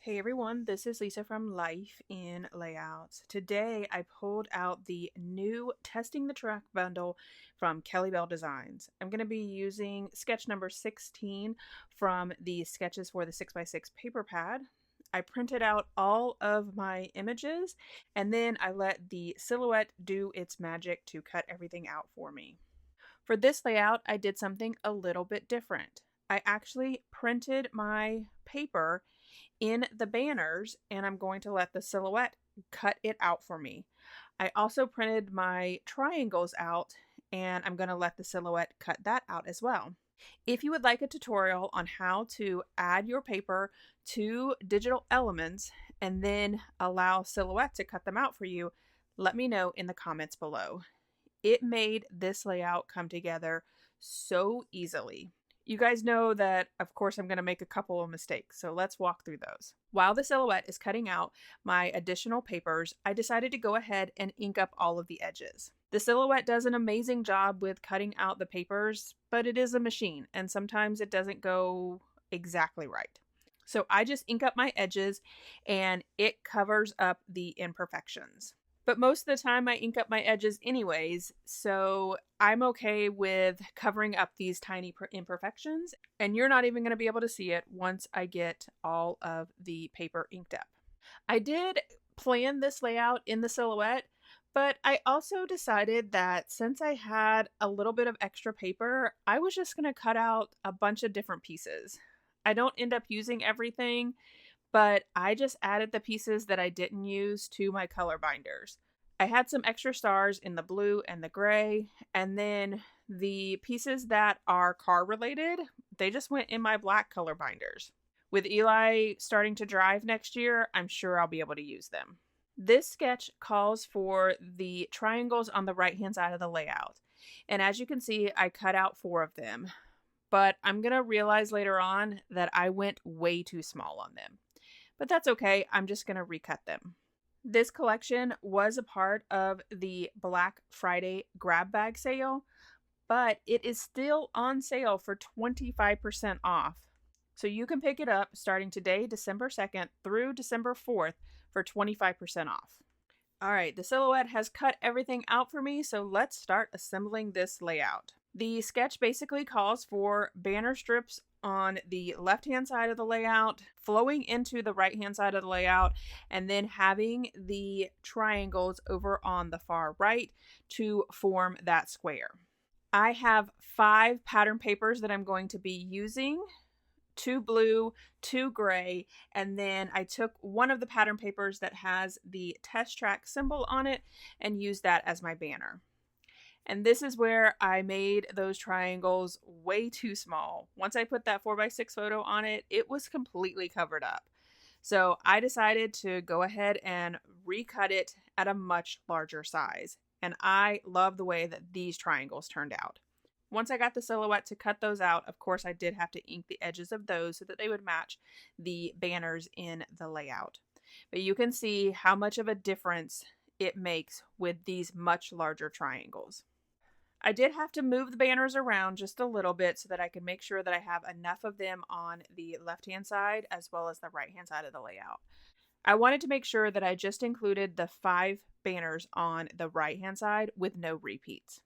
Hey everyone, this is Lisa from Life in Layouts. Today I pulled out the new Testing the Track bundle from Kellybell Designs. I'm going to be using sketch number 16 from the Sketches for the 6x6 paper pad. I printed out all of my images and then I let the silhouette do its magic to cut everything out for me. For this layout, I did something a little bit different. I actually printed my paper in the banners and I'm going to let the silhouette cut it out for me. I also printed my triangles out and I'm going to let the silhouette cut that out as well. If you would like a tutorial on how to add your paper to digital elements and then allow Silhouette to cut them out for you, let me know in the comments below. It made this layout come together so easily. You guys know that, of course, I'm going to make a couple of mistakes, so let's walk through those. While the silhouette is cutting out my additional papers, I decided to go ahead and ink up all of the edges. The silhouette does an amazing job with cutting out the papers, but it is a machine, and sometimes it doesn't go exactly right. So I just ink up my edges, and it covers up the imperfections. But most of the time I ink up my edges anyways, so I'm okay with covering up these tiny imperfections, and you're not even going to be able to see it once I get all of the paper inked up. I did plan this layout in the silhouette, but I also decided that since I had a little bit of extra paper, I was just going to cut out a bunch of different pieces. I don't end up using everything, but I just added the pieces that I didn't use to my color binders. I had some extra stars in the blue and the gray, and then the pieces that are car related, they just went in my black color binders. With Eli starting to drive next year, I'm sure I'll be able to use them. This sketch calls for the triangles on the right-hand side of the layout, and as you can see, I cut out 4 of them, but I'm going to realize later on that I went way too small on them. But that's okay, I'm just going to recut them. This collection was a part of the Black Friday grab bag sale, but it is still on sale for 25% off. So you can pick it up starting today, December 2nd through December 4th for 25% off. All right, the silhouette has cut everything out for me, so let's start assembling this layout. The sketch basically calls for banner strips on the left-hand side of the layout, flowing into the right-hand side of the layout, and then having the triangles over on the far right to form that square. I have 5 pattern papers that I'm going to be using, 2 blue, 2 gray, and then I took one of the pattern papers that has the test track symbol on it and used that as my banner. And this is where I made those triangles way too small. Once I put that 4x6 photo on it, it was completely covered up. So I decided to go ahead and recut it at a much larger size. And I love the way that these triangles turned out. Once I got the silhouette to cut those out, of course I did have to ink the edges of those so that they would match the banners in the layout. But you can see how much of a difference it makes with these much larger triangles. I did have to move the banners around just a little bit so that I could make sure that I have enough of them on the left-hand side as well as the right-hand side of the layout. I wanted to make sure that I just included the 5 banners on the right-hand side with no repeats.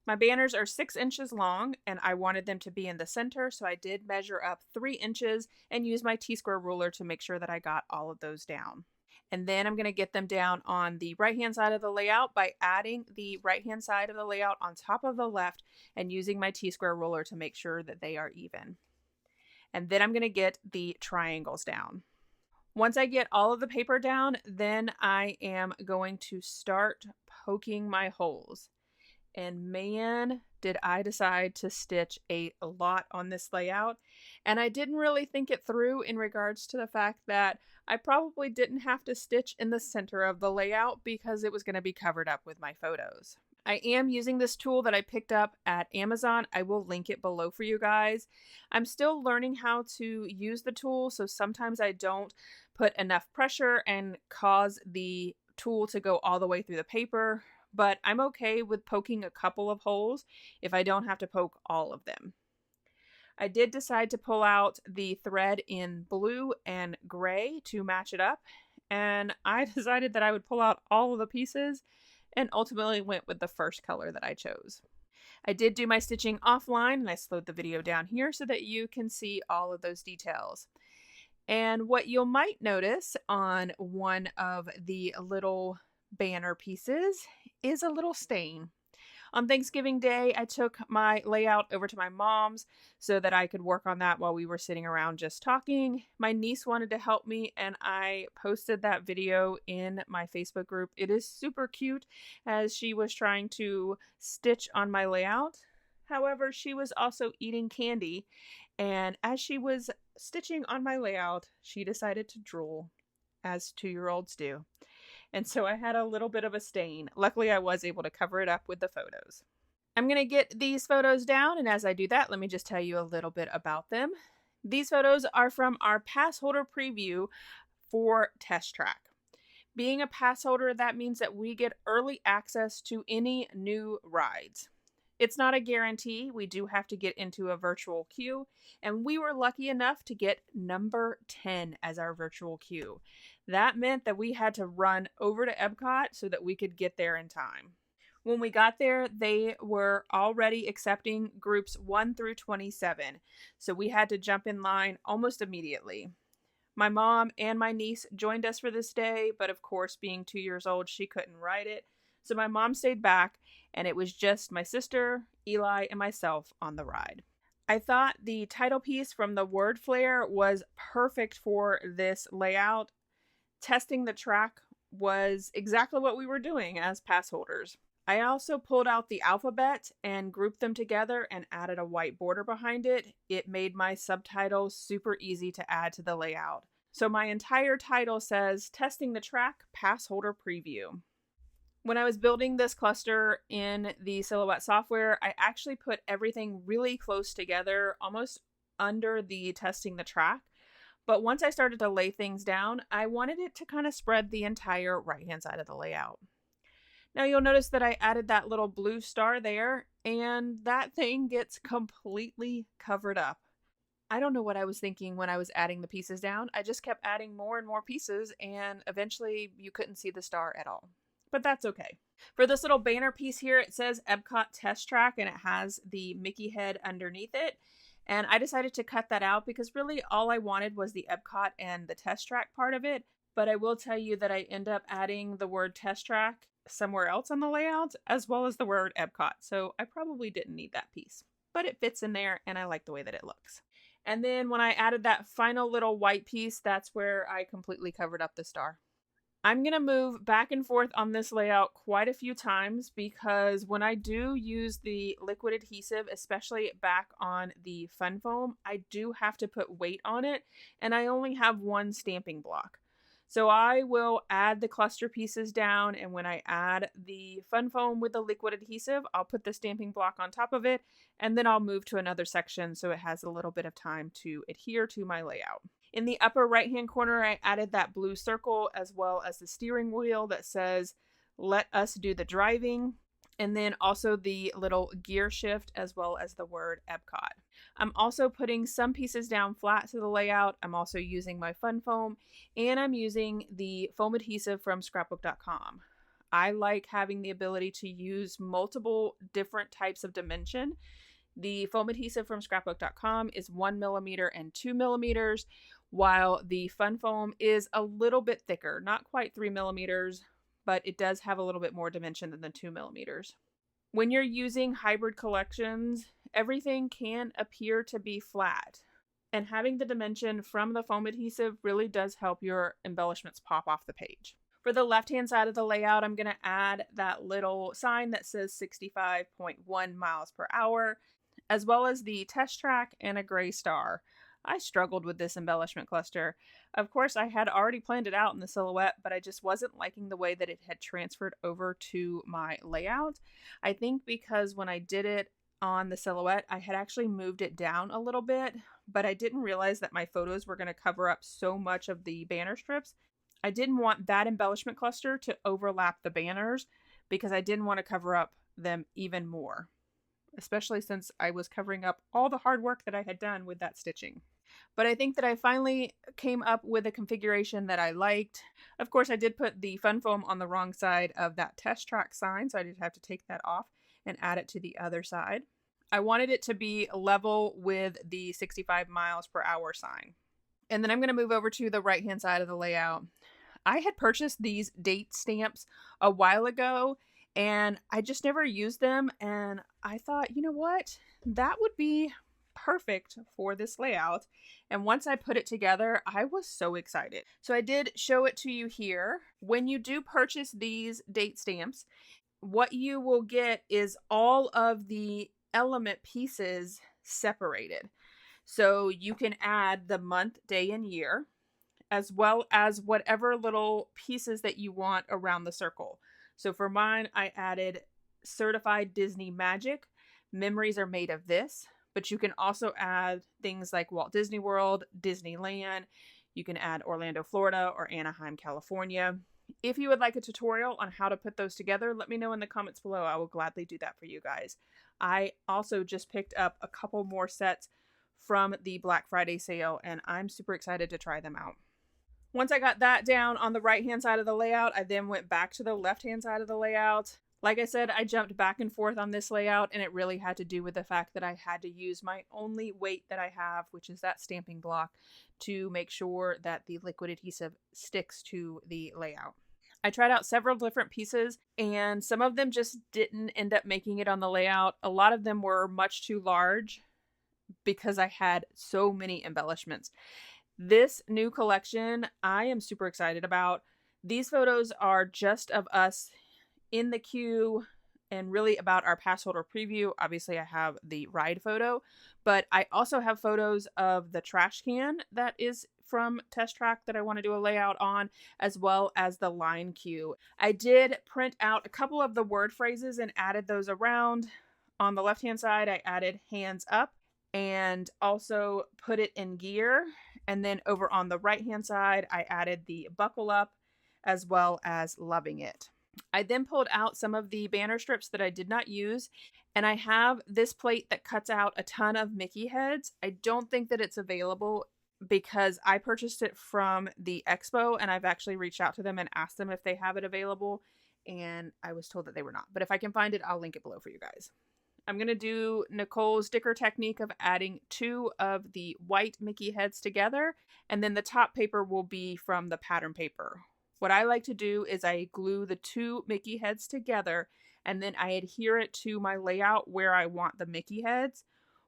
My banners are 6 inches long and I wanted them to be in the center, so I did measure up 3 inches and use my T-square ruler to make sure that I got all of those down. And then I'm going to get them down on the right-hand side of the layout by adding the right-hand side of the layout on top of the left and using my T-square ruler to make sure that they are even. And then I'm going to get the triangles down. Once I get all of the paper down, then I am going to start poking my holes. And man, did I decide to stitch a lot on this layout. And I didn't really think it through in regards to the fact that I probably didn't have to stitch in the center of the layout because it was going to be covered up with my photos. I am using this tool that I picked up at Amazon. I will link it below for you guys. I'm still learning how to use the tool, so sometimes I don't put enough pressure and cause the tool to go all the way through the paper. But I'm okay with poking a couple of holes if I don't have to poke all of them. I did decide to pull out the thread in blue and gray to match it up, and I decided that I would pull out all of the pieces and ultimately went with the first color that I chose. I did do my stitching offline, and I slowed the video down here so that you can see all of those details. And what you might notice on one of the little banner pieces is a little stain. On Thanksgiving Day, I took my layout over to my mom's so that I could work on that while we were sitting around just talking. My niece wanted to help me, and I posted that video in my Facebook group. It is super cute as she was trying to stitch on my layout. However, she was also eating candy, and as she was stitching on my layout, she decided to drool, as 2-year-olds do. And so I had a little bit of a stain. Luckily, I was able to cover it up with the photos. I'm going to get these photos down, and as I do that, let me just tell you a little bit about them. These photos are from our pass holder preview for Test Track. Being a pass holder, that means that we get early access to any new rides. It's not a guarantee. We do have to get into a virtual queue, and we were lucky enough to get number 10 as our virtual queue. That meant that we had to run over to Epcot so that we could get there in time. When we got there, they were already accepting groups 1 through 27, so we had to jump in line almost immediately. My mom and my niece joined us for this day, but of course, being 2 years old, she couldn't ride it. So my mom stayed back, and it was just my sister, Eli, and myself on the ride. I thought the title piece from the word flare was perfect for this layout. Testing the track was exactly what we were doing as pass holders. I also pulled out the alphabet and grouped them together and added a white border behind it. It made my subtitles super easy to add to the layout. So my entire title says Testing the Track Pass Holder Preview. When I was building this cluster in the Silhouette software, I actually put everything really close together, almost under the Testing the Track. But once I started to lay things down, I wanted it to kind of spread the entire right-hand side of the layout. Now you'll notice that I added that little blue star there, and that thing gets completely covered up. I don't know what I was thinking when I was adding the pieces down. I just kept adding more and more pieces, and eventually you couldn't see the star at all. But that's okay. For this little banner piece here, it says Epcot Test Track, and it has the Mickey head underneath it. And I decided to cut that out because really all I wanted was the Epcot and the Test Track part of it. But I will tell you that I end up adding the word Test Track somewhere else on the layout, as well as the word Epcot. So I probably didn't need that piece. But it fits in there, and I like the way that it looks. And then when I added that final little white piece, that's where I completely covered up the star. I'm going to move back and forth on this layout quite a few times because when I do use the liquid adhesive, especially back on the fun foam, I do have to put weight on it, and I only have one stamping block. So I will add the cluster pieces down, and when I add the fun foam with the liquid adhesive, I'll put the stamping block on top of it, and then I'll move to another section so it has a little bit of time to adhere to my layout. In the upper right-hand corner, I added that blue circle as well as the steering wheel that says, "Let us do the driving," and then also the little gear shift as well as the word Epcot. I'm also putting some pieces down flat to the layout. I'm also using my fun foam, and I'm using the foam adhesive from Scrapbook.com. I like having the ability to use multiple different types of dimension. The foam adhesive from Scrapbook.com is 1 millimeter and 2 millimeters, while the fun foam is a little bit thicker, not quite 3 millimeters, but it does have a little bit more dimension than the 2 millimeters. When you're using hybrid collections, everything can appear to be flat, and having the dimension from the foam adhesive really does help your embellishments pop off the page. For the left-hand side of the layout, I'm going to add that little sign that says 65.1 miles per hour, as well as the test track and a gray star. I struggled with this embellishment cluster. Of course, I had already planned it out in the Silhouette, but I just wasn't liking the way that it had transferred over to my layout. I think because when I did it on the Silhouette, I had actually moved it down a little bit, but I didn't realize that my photos were going to cover up so much of the banner strips. I didn't want that embellishment cluster to overlap the banners because I didn't want to cover up them even more. especially since I was covering up all the hard work that I had done with that stitching. But I think that I finally came up with a configuration that I liked. Of course, I did put the fun foam on the wrong side of that test track sign, so I did have to take that off and add it to the other side. I wanted it to be level with the 65 miles per hour sign. And then I'm going to move over to the right-hand side of the layout. I had purchased these date stamps a while ago, and I just never used them. And I thought, you know what? That would be perfect for this layout. And once I put it together, I was so excited. So I did show it to you here. When you do purchase these date stamps, what you will get is all of the element pieces separated. So you can add the month, day, and year, as well as whatever little pieces that you want around the circle. So for mine, I added Certified Disney Magic. Memories are made of this, but you can also add things like Walt Disney World, Disneyland. You can add Orlando, Florida, or Anaheim, California. If you would like a tutorial on how to put those together, let me know in the comments below. I will gladly do that for you guys. I also just picked up a couple more sets from the Black Friday sale, and I'm super excited to try them out. Once I got that down on the right-hand side of the layout, I then went back to the left-hand side of the layout. Like I said, I jumped back and forth on this layout, and it really had to do with the fact that I had to use my only weight that I have, which is that stamping block, to make sure that the liquid adhesive sticks to the layout. I tried out several different pieces, and some of them just didn't end up making it on the layout. A lot of them were much too large because I had so many embellishments. This new collection, I am super excited about. These photos are just of us in the queue and really about our pass holder preview. Obviously, I have the ride photo, but I also have photos of the trash can that is from Test Track that I want to do a layout on, as well as the line queue. I did print out a couple of the word phrases and added those around. On the left-hand side, I added hands up and also put it in gear. And then over on the right-hand side, I added the buckle up as well as loving it. I then pulled out some of the banner strips that I did not use, and I have this plate that cuts out a ton of Mickey heads. I don't think that it's available because I purchased it from the expo, and I've actually reached out to them and asked them if they have it available, and I was told that they were not. But if I can find it, I'll link it below for you guys. I'm going to do Nicole's sticker technique of adding 2 of the white Mickey heads together, and then the top paper will be from the pattern paper. What I like to do is I glue the 2 Mickey heads together, and then I adhere it to my layout where I want the Mickey heads.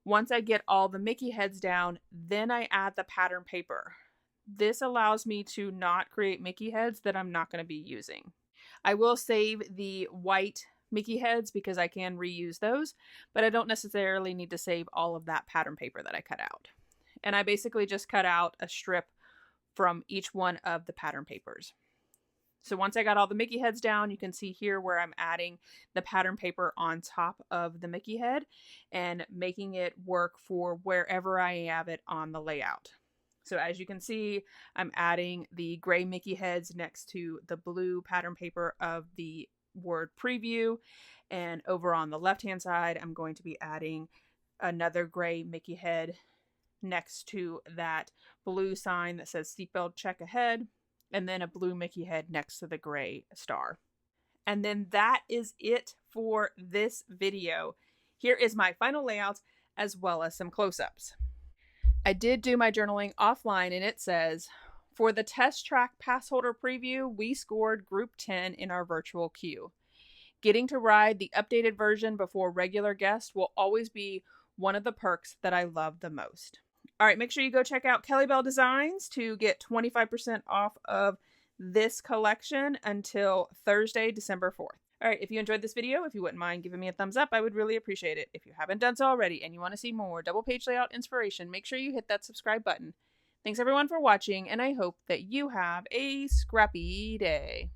Once I get all the Mickey heads down, then I add the pattern paper. This allows me to not create Mickey heads that I'm not going to be using. I will save the white Mickey heads because I can reuse those, but I don't necessarily need to save all of that pattern paper that I cut out. And I basically just cut out a strip from each one of the pattern papers. So once I got all the Mickey heads down, you can see here where I'm adding the pattern paper on top of the Mickey head and making it work for wherever I have it on the layout. So as you can see, I'm adding the gray Mickey heads next to the blue pattern paper of the word preview. And over on the left-hand side, I'm going to be adding another gray Mickey head next to that blue sign that says seatbelt check ahead, and then a blue Mickey head next to the gray star. And then that is it for this video. Here is my final layout as well as some close-ups. I did do my journaling offline, and it says, for the Test Track pass holder preview, we scored group 10 in our virtual queue. Getting to ride the updated version before regular guests will always be one of the perks that I love the most. All right, make sure you go check out Kellybell Designs to get 25% off of this collection until Thursday, December 4th. All right, if you enjoyed this video, if you wouldn't mind giving me a thumbs up, I would really appreciate it. If you haven't done so already and you want to see more double page layout inspiration, make sure you hit that subscribe button. Thanks everyone for watching, and I hope that you have a scrappy day.